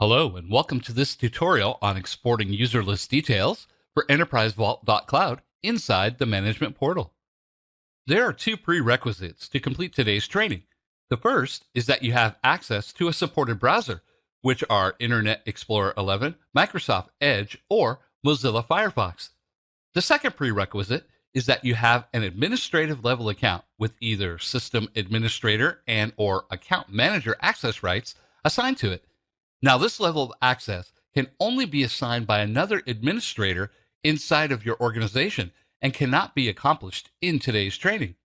Hello, and welcome to this tutorial on exporting user list details for Enterprise Vault.cloud inside the management portal. There are two prerequisites to complete today's training. The first is that you have access to a supported browser, which are Internet Explorer 11, Microsoft Edge, or Mozilla Firefox. The second prerequisite is that you have an administrative level account with either System Administrator and/or Account Manager access rights assigned to it. Now, this level of access can only be assigned by another administrator inside of your organization and cannot be accomplished in today's training.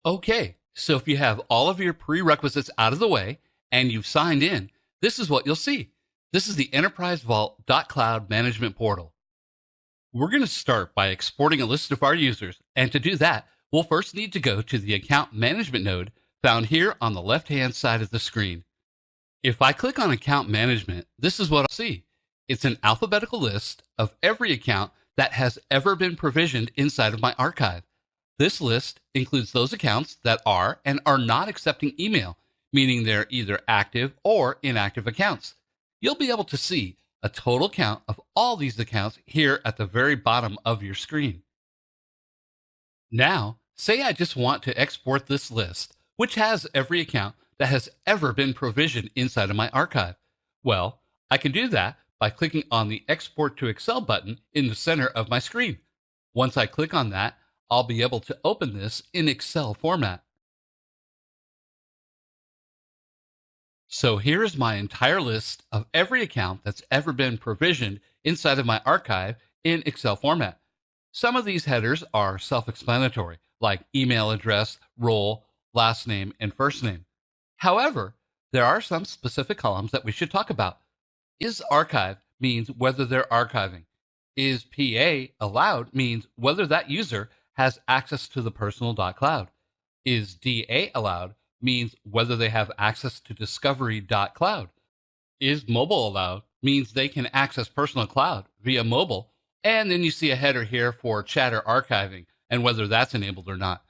Okay, so if you have all of your prerequisites out of the way and you've signed in, this is what you'll see. This is the Enterprise Vault.cloud management portal. We're going to start by exporting a list of our users, and to do that, we'll first need to go to the Account Management node found here on the left-hand side of the screen. If I click on Account Management, this is what I'll see. It's an alphabetical list of every account that has ever been provisioned inside of my archive. This list includes those accounts that are and are not accepting email, meaning they're either active or inactive accounts. You'll be able to see a total count of all these accounts here at the very bottom of your screen. Now, say I just want to export this list, which has every account that has ever been provisioned inside of my archive. Well, I can do that by clicking on the Export to Excel button in the center of my screen. Once I click on that, I'll be able to open this in Excel format. So here is my entire list of every account that's ever been provisioned inside of my archive in Excel format. Some of these headers are self-explanatory, like email address, role, last name, and first name. However, there are some specific columns that we should talk about. Is archive means whether they're archiving. Is PA allowed means whether that user has access to the personal.cloud. Is DA allowed means whether they have access to discovery.cloud. Is mobile allowed means they can access personal cloud via mobile. And then you see a header here for chatter archiving and whether that's enabled or not.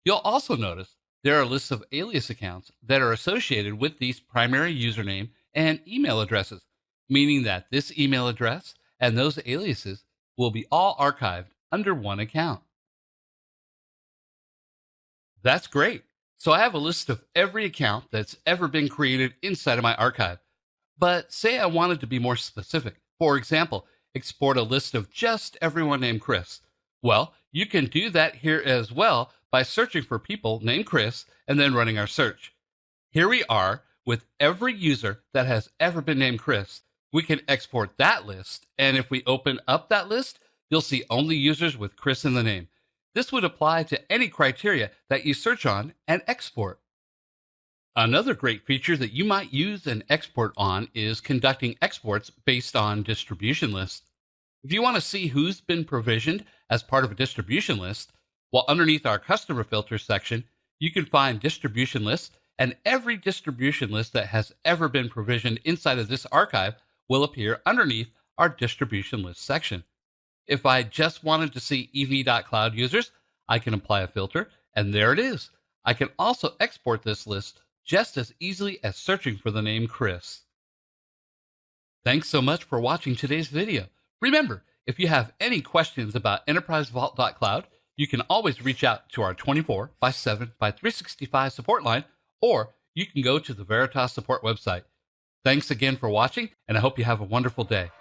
You'll also notice there are lists of alias accounts that are associated with these primary username and email addresses, meaning that this email address and those aliases will be all archived under one account. That's great. So I have a list of every account that's ever been created inside of my archive. But say I wanted to be more specific. For example, export a list of just everyone named Chris. Well, you can do that here as well by searching for people named Chris and then running our search. Here we are with every user that has ever been named Chris. We can export that list, and if we open up that list, you'll see only users with Chris in the name. This would apply to any criteria that you search on and export. Another great feature that you might use and export on is conducting exports based on distribution lists. If you want to see who's been provisioned as part of a distribution list, well, underneath our customer filters section, you can find distribution lists, and every distribution list that has ever been provisioned inside of this archive will appear underneath our distribution list section. If I just wanted to see EV.cloud users, I can apply a filter, and there it is. I can also export this list just as easily as searching for the name Chris. Thanks so much for watching today's video. Remember, if you have any questions about Enterprise Vault.cloud, you can always reach out to our 24/7/365 support line, or you can go to the Veritas support website. Thanks again for watching, and I hope you have a wonderful day.